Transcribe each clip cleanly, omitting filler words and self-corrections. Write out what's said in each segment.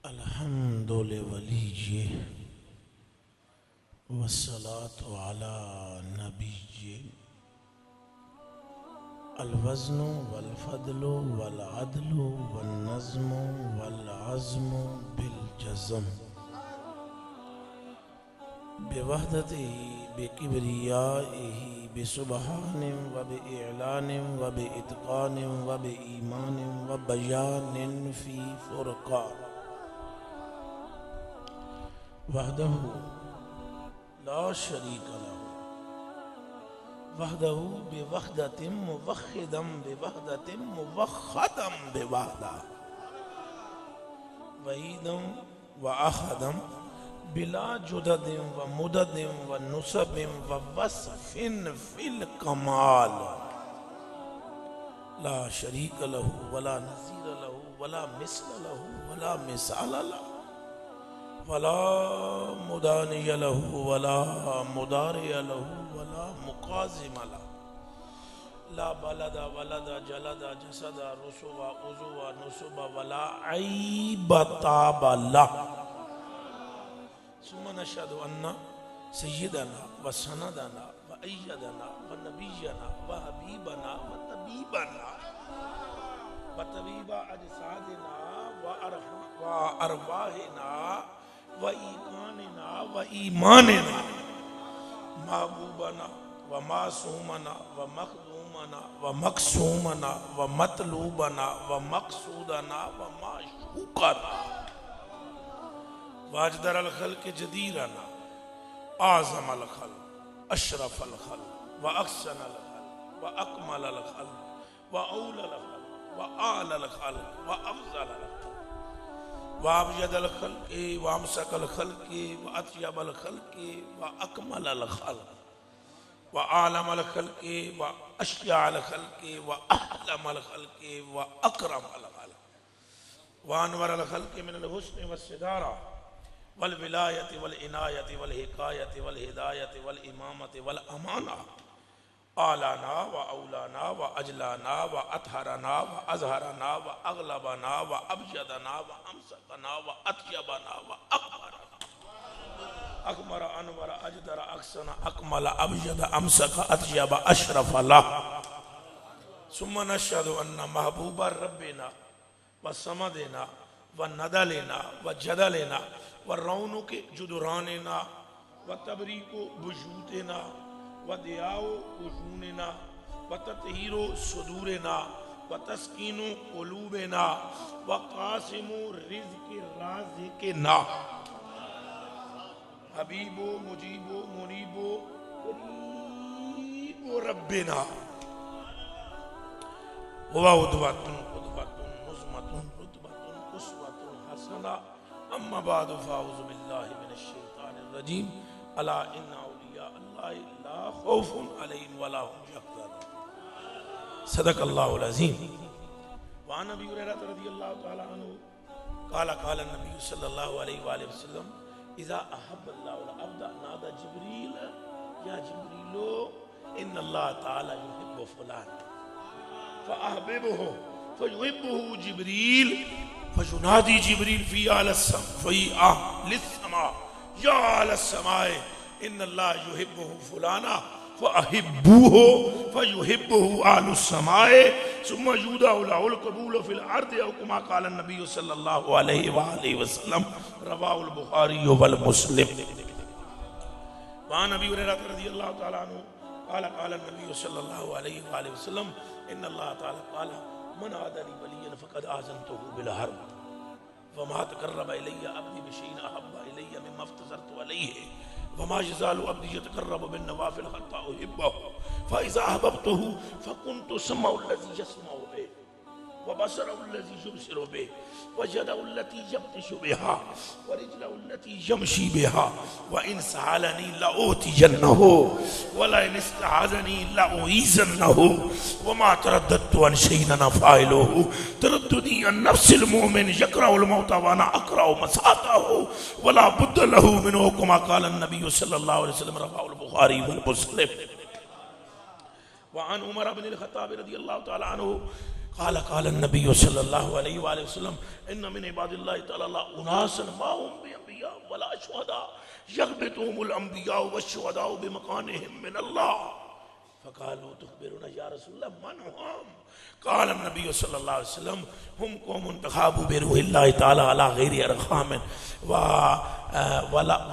الحمد لولیہ والصلاة علی نبیہ الوزن والفضل والعدل والنظم والعزم بالجزم بوحدتہ بکبریائہ بسبحان وبإعلان وبإتقان وبإيمان وبيان في فرقان وحدہ لا شریک له وحدہ بوحدۃ موحدا بوحدۃ موحدا بوحدہ وحیدا واحدا بلا جدد ومدد ونسب ووصف فی الکمال لا شریک له ولا نظیر له ولا مثل له ولا مثال له ولا مدانی له ولا مدارع له ولا مقازم له لا بلد ولد جلد جسد رسو عضو نسب ولا عیب تاب له ثم نشهد ان سیدنا وسندنا وأیدنا ونبینا وحبیبنا وطبیبنا وطبیب اجسادنا وارواحنا وإيقاننا وإيماننا محبوبنا ومعصومنا ومخدومنا ومقسومنا ومطلوبنا ومقصودنا ومعشوقنا واجدر الخلق جديرنا أعظم الخلق أشرف الخلق وأحسن الخلق وأكمل الخلق وأولى الخلق وأعلى الخلق وأفضل الخلق وابجد الخلق وامسك الخلق واطيب الخلق واكمل الخلق واعلم الخلق واشجع الخلق واحلم الخلق واكرم الخلق وانور الخلق من الحسن والصدارة والولاية والعناية والحكاية والهداية والإمامة والأمانة آلانا وأولانا وأجلانا وأطهرنا وأزهرنا وأغلبنا وأبجدنا وأمسكنا وأطيبنا وأكبرنا أكمر أنور أجدر أحسن أكمل أبجد أمسك أطيب أشرف الله ثم نشهد أن محبوب ربنا وصمدنا وندلنا وجدلنا والرونق جدراننا وتبريك بجوتنا ودیاء وجوننا وتطہیر صدورنا وتسکین قلوبنا وقاسم رزق رازقنا حبیب مجیب منیب قریب ربنا وعدوۃ قدوۃ نظمۃ رتبۃ اسوۃ حسنہ اما بعد فاعوذ باللہ من الشیطان الرجیم الا ان اولیاء اللہ لا خوف علیہم ولا هم یحزنون صدق اللہ العظیم وعن ابی ہریرہ رضی اللہ تعالی عنہ قال قال النبی صلی اللہ علیہ وآلہ وسلم اذا احب اللہ العبد نادى جبریل یا جبریل ان اللہ تعالی یحب فلان فاحببه فیحبه جبریل فینادی جبریل فی اعلی السماء یا اعلی السماء ان اللہ یحبہ فلانا فاحبوہ فیحبہ اہل السماء ثم یودع له القبول فی الارض او کما قال النبی صلی اللہ علیہ وآلہ وسلم رواہ البخاری والمسلم وعن ابی ہریرہ رضی اللہ تعالی عنہ قال قال النبی صلی اللہ علیہ وآلہ وسلم ان اللہ تعالی قال من عاد لي وليا فقد آذنته بالحرب وما تقرب الي عبدي بشيء احب الي مما افترضت عليه وما يزال عبدي يتقرب بالنوافل حتى احبه فاذا احببته فكنت سمعه الذي يسمع به وبصره الذي يبصر به ويده التي يبطش بها ورجله التي يمشي بها وإن سألني لأوتينه ولئن استعاذني لأعيذنه وما ترددت عن شيء أنا فاعله ترددي عن نفس المؤمن يكره الموت وأنا أكره مساءته ولا بد له منه كما قال النبي صلى الله عليه وسلم رواه البخاري والمسلم وعن عمر بن الخطاب رضي الله تعالى عنه قال النبی صلی اللہ علیہ وآلہ وسلم ان من عباد اللہ تعالی اناسا ما هم بانبیاء ولا شہداء یغبطهم الانبیاء والشہداء بمکانهم من اللہ فقالوا تخبرنا یا رسول اللہ من هم قال النبی صلی اللہ علیہ وسلم هم قوم انتخابوا بروح اللہ تعالی علی غیر ارحام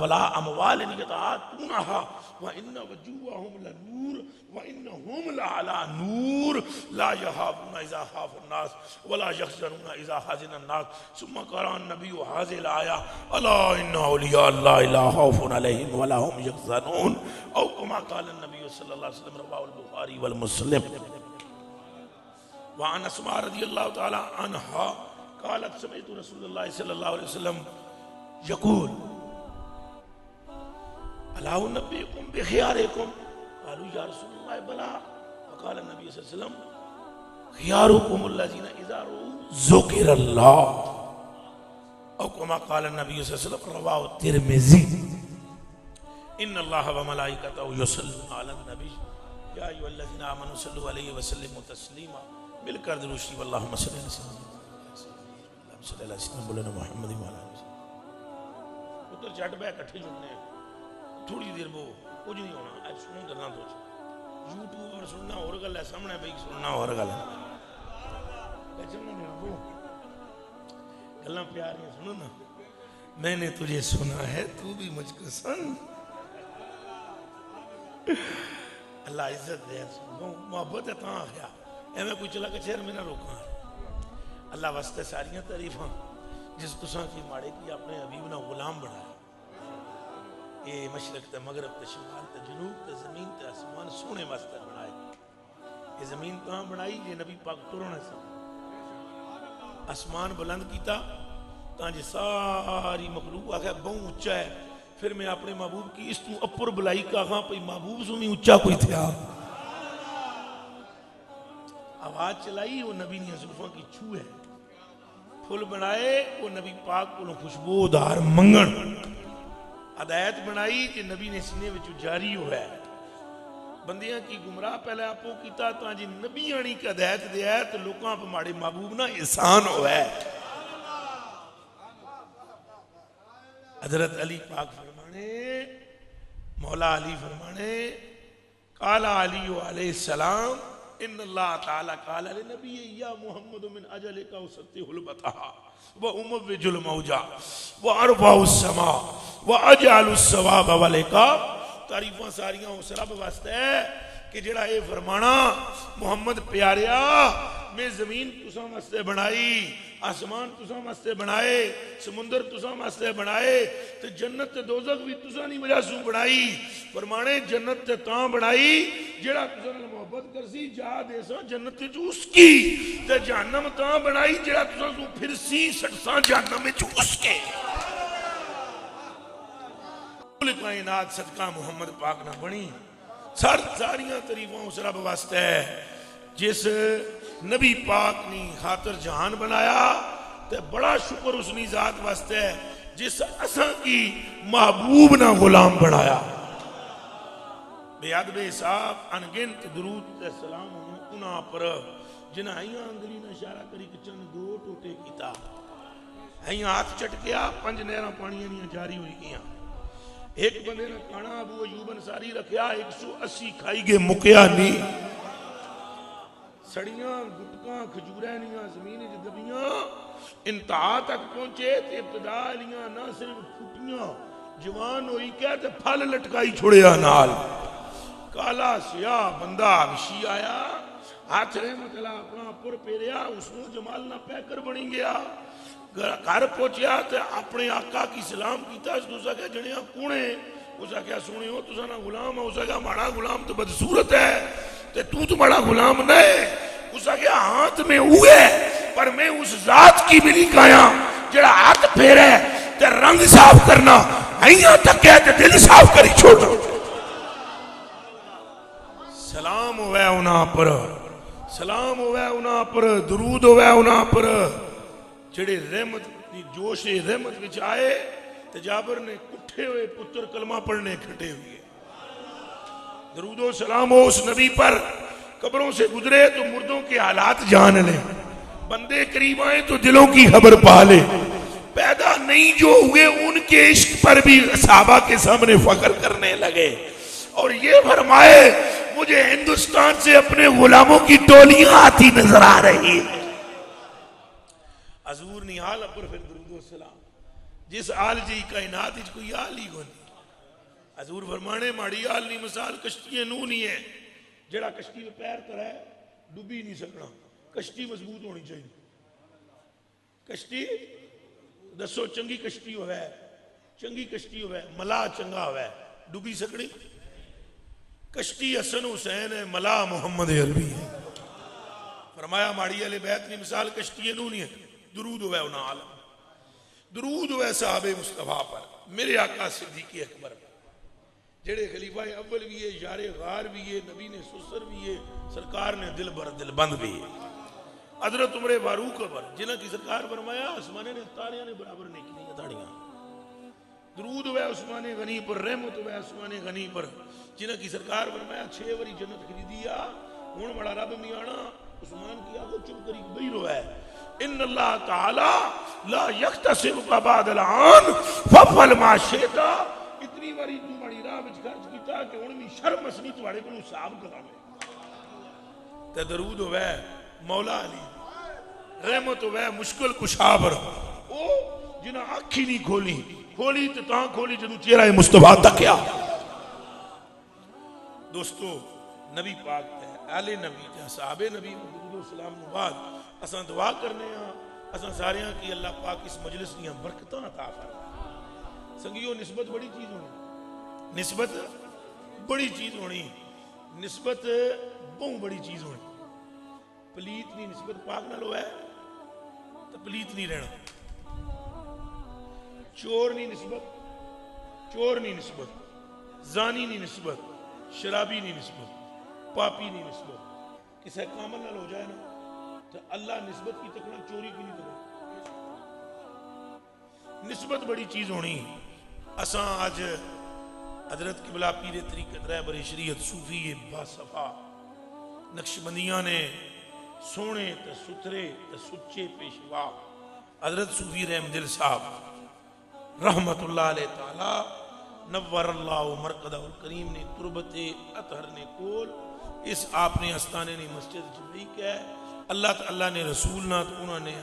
ولا اموال یتعاطونها وان وجوههم لنور وانهم لعلى نور لا يخافون اذا خاف الناس ولا يحزنون اذا حزن الناس ثم قرأ النبي هذه الآية الا ان اولیاء اللہ لا خوف علیہم ولا هم يحزنون او كما قال النبي صلی اللہ علیہ وسلم رواه البخاری والمسلم. وعن اسماء رضی اللہ تعالی عنہا قالت سمعت رسول اللہ صلی اللہ علیہ وسلم یقول الا انبئکم بخیارکم قالوا یا رسول اللہ بلا فقال النبی صلی اللہ علیہ وسلم خیارکم الذین اذا رؤوا ذکر اللہ او کما قال النبی صلی اللہ علیہ وسلم رواه الترمذی ان اللہ وملائکتہ یصلون علی النبی یا ایھا الذین آمنوا صلوا علیہ وسلموا تسلیما مل کر دروشی واللہم صلی اللہ علیہ وسلم مولانا محمد ادھر چٹ بہ کٹھے جڑنے تھوڑی دیر وہ کچھ نہیں ہونا اج سنوں گلاں تو یوٹیوب پر سننا اور گل ہے سامنے بھائی سننا اور گل ہے چلنا میرا وہ گلاں پیاریاں سنو نا میں نے تجھے سنا ہے تو بھی مجھ کو سن اللہ عزت دے محبت ہے تاں آ گیا اے میں کوئی چلا کے شہر میں نہ روکاں اللہ واسطے ساریاں تعریفاں جس تساں کی ماڑے کی اپنے حبیب نہ غلام بنایا یہ مشرق تے مغرب تے شمال تے جنوب تے زمین تے آسمان سونے واسطے بنائے یہ زمین کہاں بنائی یہ نبی پاک ٹرنے سے آسمان بلند کیتا تاں جی ساری مخلوق آگیا بہت اچھا ہے پھر میں اپنے محبوب کی اس تو اپر بلائی کہاں پہ محبوب سنی اچھا کوئی تھیا آواز چلائی وہ نبی نے زلفوں کی چھو ہے پھول بنائے وہ نبی پاک کو خوشبودار منگن ہدایت بنائی کہ نبی نے سینے وچ جاری ہوا ہے بندیاں کی گمراہ پہلے آپو کیتا تو جی نبی آنی کی ہدایت دیا ہے تو لوگاں پہ ماڑے محبوب نہ احسان ہوا ہے. حضرت علی پاک فرمانے مولا علی فرمانے قال علی علیہ السلام ان اللہ تعالی قال لنبی یا محمد من اجلک وسطح البتہا واموج الموجا وارفع السماء واجعل الثواب والعقاب. تعریفاں ساریاں اس رب واسطے ہے کہ جڑا اے فرمانا محمد پیاریا میں زمین تساں واسطے بنائی آسمان تساں واسطے بنائے سمندر تساں واسطے بنائے تے جنت تے دوزخ بھی تساں نہیں وجہ سوں بنائی. فرمانے جنت تے تاں بنائی جڑا تساں نال محبت کرسی جا دے سا جنت تے اس کی تے جہنم تاں بنائی جڑا تساں سوں پھرسی سٹساں جہنم وچ اس کے. کائنات صدقہ محمد پاک نہ بنی ساریاں تعریفاں اس رب واسطے ہے جس نبی پاک نے خاطر جہان بنایا تے بڑا شکر اس نے ذات واسطے ہے جس اساں کی محبوب نہ غلام بنایا. بے عد بے حساب انگنت درود تے سلام انہاں پر جنہاں ہیاں انگلی نہ اشارہ کری کہ چند دو ٹوٹے کیتا ہیاں ہاتھ چٹکیا 5 نہراں پانیاں نہیں جاری ہوئی گیاں. ایک بندے نے کھانا ابو ایوب انصاری رکھیا 180 کھائی گے مکیا نہیں. سڑیاں گٹکاں کھجوریاں زمین دبیاں انتہا تک پہنچے تے ابتدا لیاں نہ صرف پھٹیاں جوان ہوئی کیا تے پھل لٹکائی چھوڑیا نال. کالا سیاہ بندہ وشی آیا ہاتھ رحمت اللہ اپنا پر پیریا اس نے جمال نہ پہ کر بنی گیا. گھر پہنچیا تے اپنے آقا کی سلام کیتا اس دوسرا کیا جنیاں کونے اسا کیا سنی ہو تو سنا غلام ہے اسا کیا ماڑا غلام تو بدصورت ہے تے تو ماڑا غلام نہیں اسا کیا ہاتھ میں ہوئے پر میں اس ذات کی ملی کایا جڑا ہاتھ پھیرے تے رنگ صاف کرنا ہیاں تک کہتے دل صاف کری چھوڑنا. سلام ہوئے انہاں پر سلام ہوئے انہاں پر درود ہوئے انہاں پر جڑے رحمت جوش رحمت وچ آئے تے جابر نے کٹھے ہوئے پتر کلمہ پڑھنے کھٹے ہوئے. درود و سلام ہو اس نبی پر قبروں سے گزرے تو مردوں کے حالات جان لیں. بندے قریب آئے تو دلوں کی خبر پا لے. پیدا نہیں جو ہوئے ان کے عشق پر بھی صحابہ کے سامنے فخر کرنے لگے اور یہ فرمائے مجھے ہندوستان سے اپنے غلاموں کی ٹولیاں آتی نظر آ رہی. حضور نہیں حال پر پھر درود و سلام جس آل جی کائنات اچ کوئی آل ہی گونی. حضور فرمانے ماڑی آل نہیں مثال کشتی نو نہیں ہے جڑا کشتی میں پیر تر ہے ڈوبی نہیں سکنا. کشتی مضبوط ہونی چاہیے. کشتی دسو چنگی کشتی ہوئے چنگی کشتی ہوئے ملا چنگا ہوئے ڈوبی سکڑی. کشتی حسن حسین ہے ملا محمد عربی ہے. فرمایا ماڑی علی بیت نہیں مثال کشتی نو نہیں ہے. درود ہوئے انہا عالم درود ہوئے صحابہ مصطفیٰ پر میرے آقا صدیق اکبر پر جڑے خلیفہ اول بھی ہے یار غار بھی ہے نبی نے سسر بھی ہے سرکار نے دل بر دل بند بھی ہے. حضرت عمر فاروق پر جنہ کی سرکار فرمایا عثمان نے تاریاں نے برابر نہیں کی تاڑیاں. درود ہوئے عثمان غنی پر رحمت ہوئے عثمان غنی پر جنہ کی سرکار فرمایا 6 وری جنت خریدیا ہون بڑا رب میانا عثمان کی آگو چپ کری بئی رو ہے. ان اللہ تعالی لا یختصب بعد الان ففل ما شئتا. اتنی واری تو بڑی راہ وچ خرچ کیتا کہ ہن بھی شرم اسنی تواڑے کو حساب کراوے. تے درود ہوئے مولا علی رحمت ہوئے مشکل کشا پر او جنہ آنکھی نہیں کھولی کھولی تو تاں کھولی جدو چہرہ مصطفیٰ تکیا. دوستو نبی پاک تے اہل نبی تے صحابہ نبی درود و سلام بعد اساں دعا کرنے ہاں اساں سارے ہاں کہ اللہ پاک اس مجلس دیاں برکتاں عطا فرمائے. سنگیو نسبت بڑی چیز ہونی نسبت بڑی چیز ہونی نسبت بہت بڑی چیز ہونی. پلیت نہیں نسبت پاک نہ لو ہے تو پلیت نہیں رہنا. چور نہیں نسبت زانی نہیں نسبت شرابی نہیں نسبت پاپی نہیں نسبت کسے کامل نہ ہو جائے نا تو اللہ نسبت کی تکنا چوری کی نہیں تکنا. نسبت بڑی چیز ہونی. اساں آج حضرت قبلہ پیر طریقت رہبر شریعت صوفی باصفا نقشبندیاں نے سونے تے ستھرے تے سچے پیشوا حضرت صوفی رحم دل صاحب رحمت اللہ علیہ تعالی نور اللہ مرقدہ الکریم نے تربت اطہر نے کول اس آپ نے استانے نے مسجد جبری کیا ہے. اللہ تعالیٰ نے رسول نہ تو انہوں نے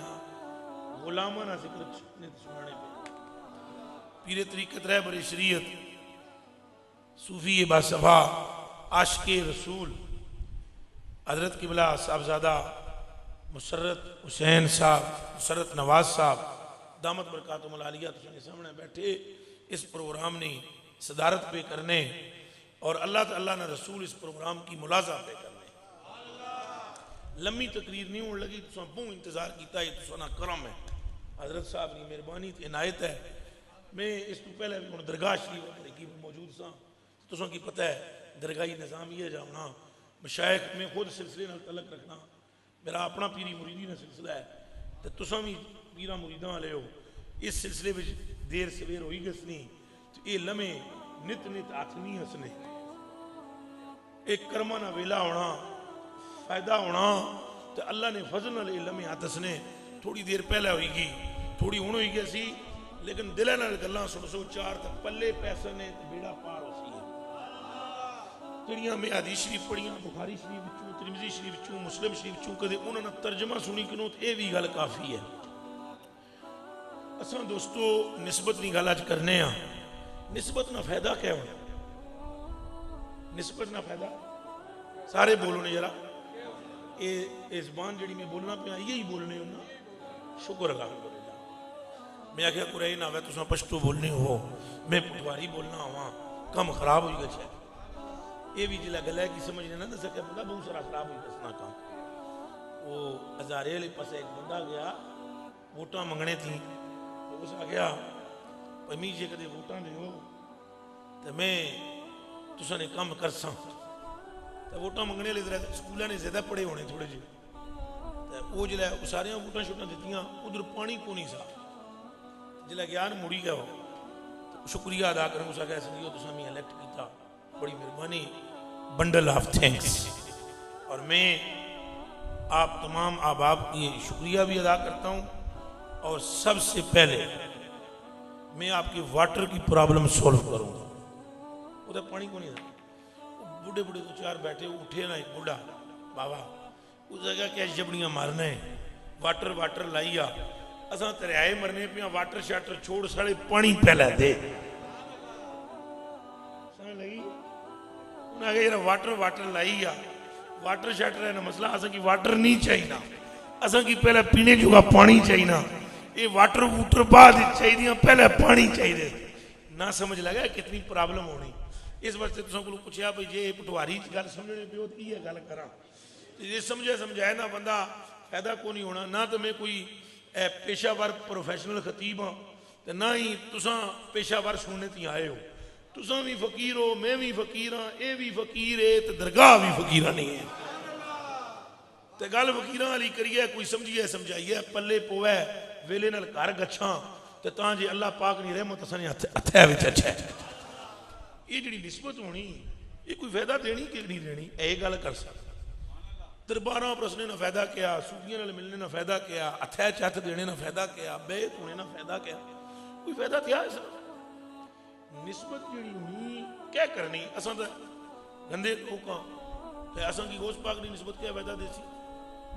غلامہ نہ ذکر سنانے پہ پیر طریقت رہبر شریعت صوفی باصفا عاشق رسول حضرت قبلہ صاحبزادہ مسرت حسین صاحب مسرت نواز صاحب دامت برکاتہم العالیہ تو سامنے بیٹھے اس پروگرام نے صدارت پہ کرنے اور اللہ تعالیٰ نے رسول اس پروگرام کی ملازہ پہ کرنے. لمبی تقریر نہیں ہونے لگی تو بہت انتظار کیتا ہے تو سونا کرم ہے حضرت صاحب نے مہربانی تے عنایت ہے. میں اس تو پہلے بھی درگاہ شریف کی موجود سا تو کی پتہ ہے درگاہی نظامیہ جانا مشائخ میں خود سلسلے نال تعلق رکھنا میرا اپنا پیری مریدی نہ سلسلہ ہے تو تساں بھی پیرا مریداں والے ہو. اس سلسلے میں دیر سویر ہوئی گس نہیں تو یہ لمحے نت نت ہاتھ نہیں ہسنے ایک کرما نہ ویلا ہونا فائدہ ہونا تو اللہ نے فضل نال لمحے ہاتھ ہسنے. تھوڑی دیر پہلے ہوئی گی تھوڑی ہون ہوئی گئی سی لیکن دلے نال گلاں سن سو چار تے پلے پیسے نے تے بیڑا پار ہو سی جڑیاں میں حدیث شریف پڑھیاں بخاری شریف وچوں ترمذی شریف وچوں مسلم شریف وچوں کدے انہاں نے ترجمہ سنی کنوں تے اے وی گل کافی ہے. اساں دوستو نسبت نہیں گل اج کرنے ہاں. نسبت نہ فائدہ کیا ہونا نسبت نہ فائدہ سارے بولو نے ذرا اے زبان جڑی میں بولنا پیا یہی بولنے ہونا. شکر الحمدللہ. میں آخیا قرآن نہ ہوئے تو پشتو بولنے ہو میں پٹواری بولنا ہوا کم خراب ہوئی گچھے یہ بھی جلہ گلہ کی سمجھنے نہ سکے بندہ بہت سارا خراب ہوئی دسنا کام. وہ ہزارے لے پسے ایک بندہ گیا ووٹاں منگنے تھیں تو اس آ گیا پمی جے کدے ووٹاں دے ہو تو میں تسا نے کم کر ساں تو ووٹاں منگنے لے سکولہ نے زیادہ پڑے ہونے تھوڑے جی وہ جلہ سارے ووٹاں شوٹاں دیتیاں ادھر پانی کو نہیں سا جلہ گیان مڑی گیا ہو شکریہ ادا کروں اسا کہہ سنگیو تو سامی الیکٹ کیتا بڑی مہربانی بنڈل آف تھینکس. اور میں آپ تمام احباب کی شکریہ بھی ادا کرتا ہوں، اور سب سے پہلے میں آپ کی واٹر کی پرابلم سولو کروں گا۔ ادھر پانی کو نہیں تھا، بوڑھے بوڑھے دو چار بیٹھے، اٹھے نا ایک بوڑھا بابا اس جگہ کیا جبڑیاں مارنا ہے، واٹر لائیا اساں تریائے مرنے پہ واٹر شاٹر چھوڑ سڑے پانی پہلے دے سمجھ لگی انہیں آگے یہ واٹر لائیا واٹر شاٹر ہے نا مسئلہ، اساں کی واٹر نہیں چاہینا، اساں کی پہلے پینے جو کا پانی چاہینا، یہ واٹر ووٹر بعد چاہیے، پہلے پانی چاہیے نہ سمجھ لگا کتنی پرابلم ہونی۔ اس واسطے تساں کو پوچھیا بھئی جے پٹواری گل سمجھنے پیو تے یہ گل کراں، یہ سمجھائے نا بندہ فائدہ کو نہیں ہونا۔ نہ تو میں کوئی پیشہ ور پروفیشنل خطیب ہاں تے نہ ہی تساں پیشہ ور سننے تی آئے ہو، تساں بھی فقیر ہو، میں بھی فقیر ہاں، اے بھی فقیر ہے تے درگاہ بھی فقیرہ نہیں ہے تے گل فقیراں والی کریے، کوئی سمجھیے سمجھائیے پلے پوے ویلے نال گھر گچھاں تے تاں جے اللہ پاک نہیں رحمت اساں نے ہتھے وچ اچھا یہ جڑی نسبت ہونی یہ کوئی فائدہ دینی کہ نہیں دینی، اے گل کر سکتا درباراں پر اس نے نہ فائدہ کیا، صوفیاں نال ملنے نہ فائدہ کیا، ہتھے ہتھ دینے نہ فائدہ کیا، بیعت ہونے نہ فائدہ کیا، کوئی فائدہ تھیا اس نسبت جڑی ہونی کیا کرنی اساں تے گندے لوگ ہاں تے اساں کی غوث پاک نے نسبت کیا فائدہ دے سی،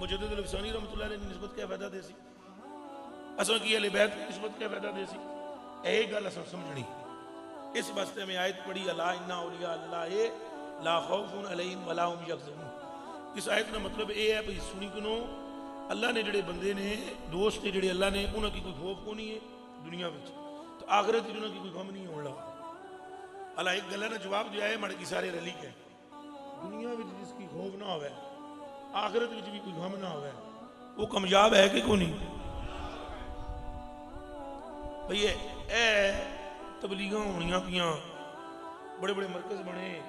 مجدد الفسانی رحمۃ اللہ علیہ نے نسبت کیا فائدہ دے سی، اساں کی اہل بیت کی نسبت کیا فائدہ دے سی، اے گل اساں سمجھنی۔ اس واسطے میں آیت پڑھی الا ان اولیاء اللہ لا خوف علیہم ولا هم یحزنون۔ اس آیت کا مطلب یہ ہے بھئی سنی کنو اللہ نے جڑے بندے نے دوست جڑے اللہ نے انہاں کی کوئی خوف کو نہیں ہے دنیا وچ تو آخرت وچ انہاں کی کوئی غم نہیں ہونے لگا۔ اللہ ایک گل نے جواب دیا ہے مڑ کی سارے رلی کے دنیا وچ جس کی خوف نہ ہوئے آخرت وچ بھی کوئی غم نہ ہوئے وہ کامیاب ہے کہ کوئی نہیں؟ بھئی اے تبلیغاں ہونیاں پیاں بڑے بڑے مرکز بنے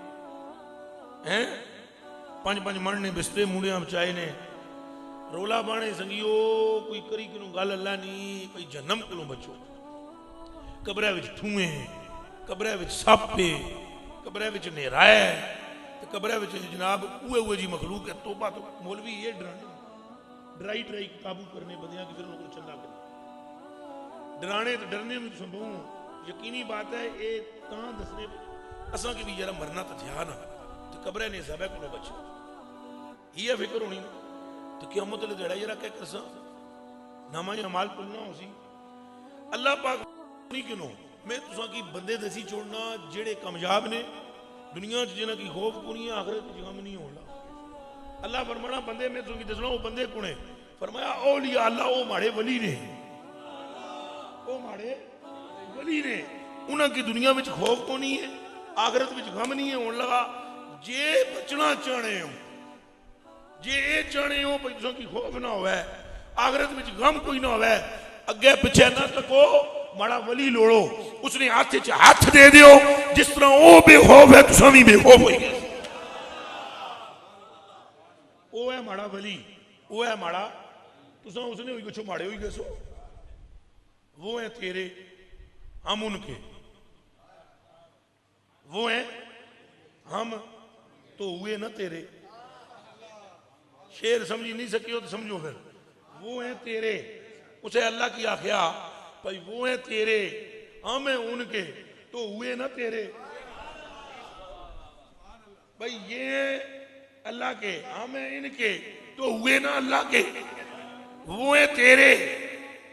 ہیں، پانچ من نے بسترے موڑیاں بچائے نے رولا بانے سنگیو کوئی کری کنوں گل اللہ نہیں کوئی جنم کلوں بچو، قبرہ وچ ٹھوئیں، قبرہ وچ ساپے، قبرہ وچ نیرائے، قبرہ وچ جناب اوے جی مخلوق ہے۔ توبہ تو مولوی یہ ڈرائی قابو کرنے بندیاں کی پھر انہوں کو چلا کرنے ڈرانے تو ڈرنے میں سنبھوں یقینی بات ہے اے تاں دسنے اساں کی بھی یارا مرنا تو تھیا نا تو قبرہ نے زبہ کو بچا یہ فکر ہونی تو قیامت اللہ دیڑا یارا کیا کرسا نامہ اعمال کلنا ہو سی اللہ پاک نہیں کنوں میں تساں کی بندے دسی چھوڑنا جڑے کامیاب نے دنیا جنہ کی خوف کو نہیں آخرت کی غم نہیں ہونا۔ اللہ فرمانا بندے میں تساں کی دسنا وہ بندے کنے فرمایا اولیاء اللہ او ماڑے ولی نے، او ماڑے ولی نے انہاں کی دنیا وچ خوف کو نہیں ہے آخرت وچ غم نہیں ہے ہون لگا۔ جے بچنا چاہنے ہو جے اے چاہنے ہو بھئی تساں کی خوف نہ ہوئے آخرت وچ غم کوئی نہ ہوئے اگے پیچھے نہ تکو ماڑا ولی لوڑو اس نے ہاتھ دے دیو جس طرح او بے خوف ہے تساں بھی بے خوف ہوئی گئے، او ہے ماڑا ولی، او ہے ماڑا تساں اس نے ہوئی کچھ ماڑے ہوئی گئے سو وہ ہیں تیرے ہم ان کے، وہ ہیں ہم تو ہوئے نہ تیرے، شیر سمجھی نہیں سکی ہو تو سمجھو پھر وہ ہیں تیرے اسے اللہ کی آخیا بھائی وہ ہیں تیرے ہم ہیں ان کے تو ہوئے نہ تیرے، بھائی یہ ہیں اللہ کے ہم ہیں ان کے تو ہوئے نہ اللہ کے، وہ ہیں تیرے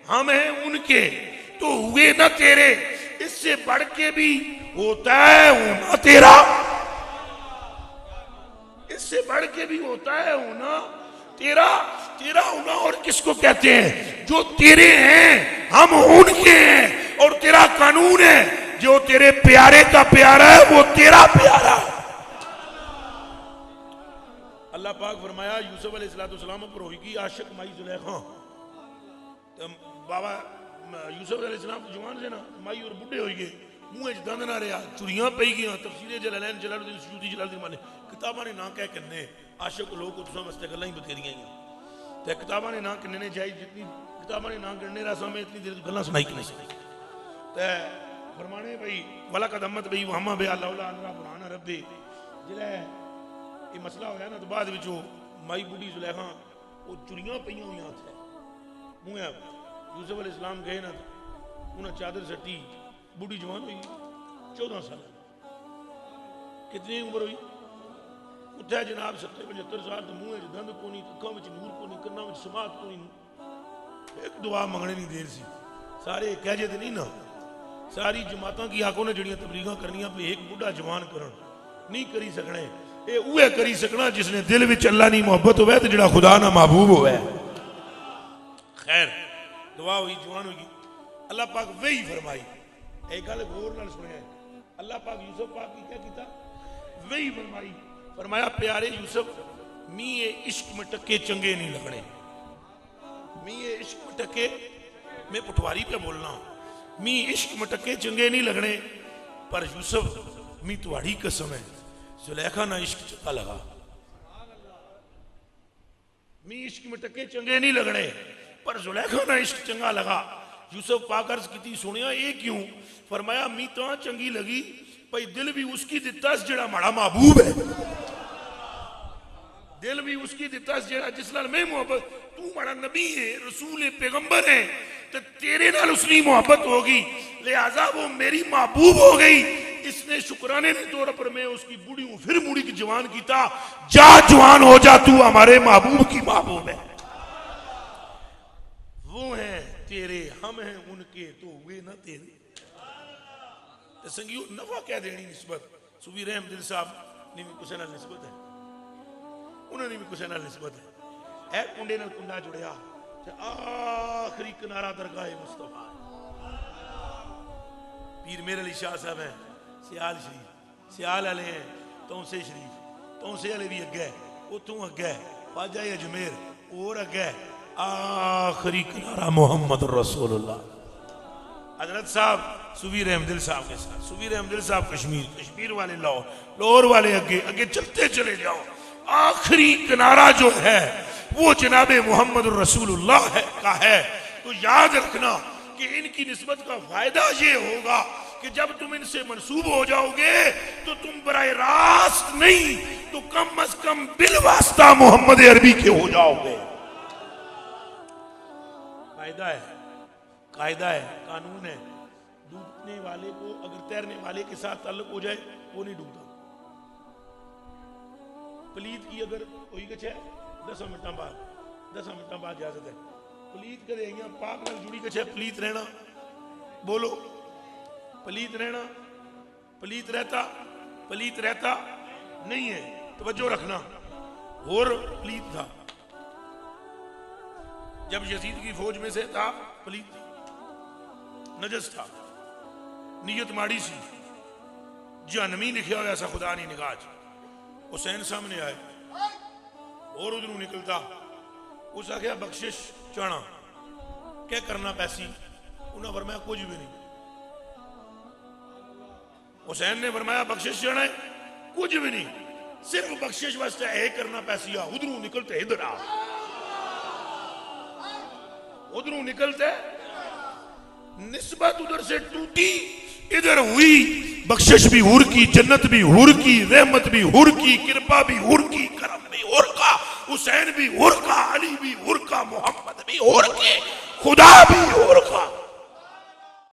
ہم ہیں ان کے تو ہوئے نہ تیرے، اس سے بڑھ کے بھی ہوتا ہے ہونا تیرا، اس سے بڑھ کے بھی ہوتا ہے ہونا تیرا، تیرا ہونا اور کس کو کہتے ہیں جو تیرے ہیں ہم ان کے ہیں، اور تیرا قانون ہے جو تیرے پیارے کا پیارا ہے وہ تیرا پیارا ہے۔ اللہ پاک فرمایا یوسف علیہ السلام پر ہوئی گی عاشق مائی زلیخا، بابا یوسف علیہ السلام جوان سے نا مائی اور بڑھے ہوئی گئے منہ دند نہ رہا چوریاں پئی گیا تفسیر جلالین جلال الدین سیوطی جلال الدین مانے کتاباں نے نہ کہہ کرنے عاشق لوگ کو تساں واسطے گلاں ہی بتھیریاں ہیں تے کتاباں نے نہ کرنے جائز جتنی کتاباں نے نہ کرنے راسا میں اتنی دیر گلاں سنائی کی نہیں سکتی تے فرمانے بھئی وَلَقَدْ هَمَّتْ بِهِ وَهَمَّ بِهَا لَوْلَا أَن رَأَى بُرْهَانَ رَبِّهِ جلے یہ مسئلہ ہویا نا تو بعد وچوں مائی بوڑھی زلیخا وہ چڑیاں پہیاں ہوئی تھے منہ یوسف علیہ السلام گئے نا انہیں چادر سٹی بوڑھی جوان ہوئی 14 سال کتنی عمر ہوئی اٹھا جناب 70-75 سال تو منہ دند کو نہیں اکھاں وچ نور کو نہیں کنا وچ سماعت کو نہیں ایک دعا منگنے نہیں دیر سی سارے کہہ جے تے نہیں نا ساری جماعتاں کی آنکھوں نے جڑیاں تبلیغاں کرنیاں پہ ایک بڑھا جوان کرن نہیں کری سکنے اے اوے کری سکنا جس نے دل وچ اللہ نہیں محبت ہوئے تے جڑا خدا نہ محبوب ہوئے خیر دعا ہوئی جوان ہوئی اللہ پاک وہی فرمائی ایک گل غور نال سنیا اللہ پاک یوسف پاک کی کیا کیتا وہی فرمائی فرمایا پیارے یوسف میے عشق میں ٹکے چنگے نہیں لگنے میے عشق میں ٹکے میں پٹواری پہ بولنا ہوں می عشق میں ٹکے چنگے نہیں لگنے پر یوسف می تواڑی قسم ہے زلیخا نہ عشق چکا لگا می عشق میں ٹکے چنگے نہیں لگنے پر زلیخا نہ عشق چنگا لگا یوسف پاک عرض کی تھی سنیا یہ کیوں فرمایا می تو چنگی لگی پئی دل بھی اس کی دیتا جڑا مڑا محبوب ہے دل بھی اس کی دیتا جڑا جس نال میں محبت تو مڑا نبی ہے رسول ہے پیغمبر ہے تو تیرے نال اس نے محبت ہوگی لہذا وہ میری محبوب ہو گئی اس نے شکرانے کے طور پر میں اس کی بوڑھی ہوں پھر بوڑھی کی جوان کیتا جا جوان ہو جا تو ہمارے محبوب کی محبوب ہے وہ ہیں تیرے ہم ہیں ان کے تو ہوئے نہ تیرے سنگیو نفع کہہ دینی نسبت صوفی رحم دل صاحب نے بھی کسے نال نسبت ہے انہوں نے بھی کسے نال نسبت ہے اے کنڈے نال کنڈا جڑیا آخری کنارہ درگاہ مصطفیٰ پیر میرے علی شاہ صاحب ہیں سیال شریف سیال والے ہیں تونسے شریف تونسے والے بھی اگے اتوں اگے خواجہ اجمیر اور اگے آخری کنارہ محمد رسول اللہ حضرت صاحب صوفی رحم دل صاحب کے ساتھ صوفی رحم دل صاحب کشمیر والے لاہور والے اگے چلتے چلے جاؤ آخری کنارہ جو ہے وہ جناب محمد رسول اللہ کا ہے تو یاد رکھنا کہ ان کی نسبت کا فائدہ یہ ہوگا کہ جب تم ان سے منسوب ہو جاؤ گے تو تم براہ راست نہیں تو کم از کم بالواسطہ محمد عربی کے ہو جاؤ گے قاعدہ ہے قانون ہے ڈوبنے والے کو اگر تیرنے والے کے ساتھ تعلق ہو جائے وہ نہیں ڈوبتا پلید کی اگر کوئی کچھ ہے 10 منٹاں بعد اجازت ہے پلید کرے یہاں پاک نال جڑی کچھ ہے پلید رہنا بولو پلید رہنا پلید رہتا نہیں ہے توجہ رکھنا اور پلید تھا جب یزید کی فوج میں سے تھا پلید تھی نجس تھا نیت ماڑی سی جہنمی لکھیا ہوا ایسا خدا نہیں نگاہ حسین سامنے آئے اور ادھروں نکلتا اس آگیا بخشش چانا کیا کرنا پیسی انہوں نے فرمایا کچھ بھی نہیں حسین نے فرمایا بخشش چانا ہے کچھ بھی نہیں صرف بخشش واسطے اے کرنا پیسی ادھروں نکلتے ادھر آ ادھروں نکلتے نسبت ادھر سے ٹوٹی ادھر ہوئی بخشش بھی ہور کی جنت بھی ہور کی رحمت بھی ہور کی کرپا بھی ہور کی کرم بھی ہور کا حسین بھی ہور کا علی بھی ہور کا محمد بھی ہور کے خدا بھی ہور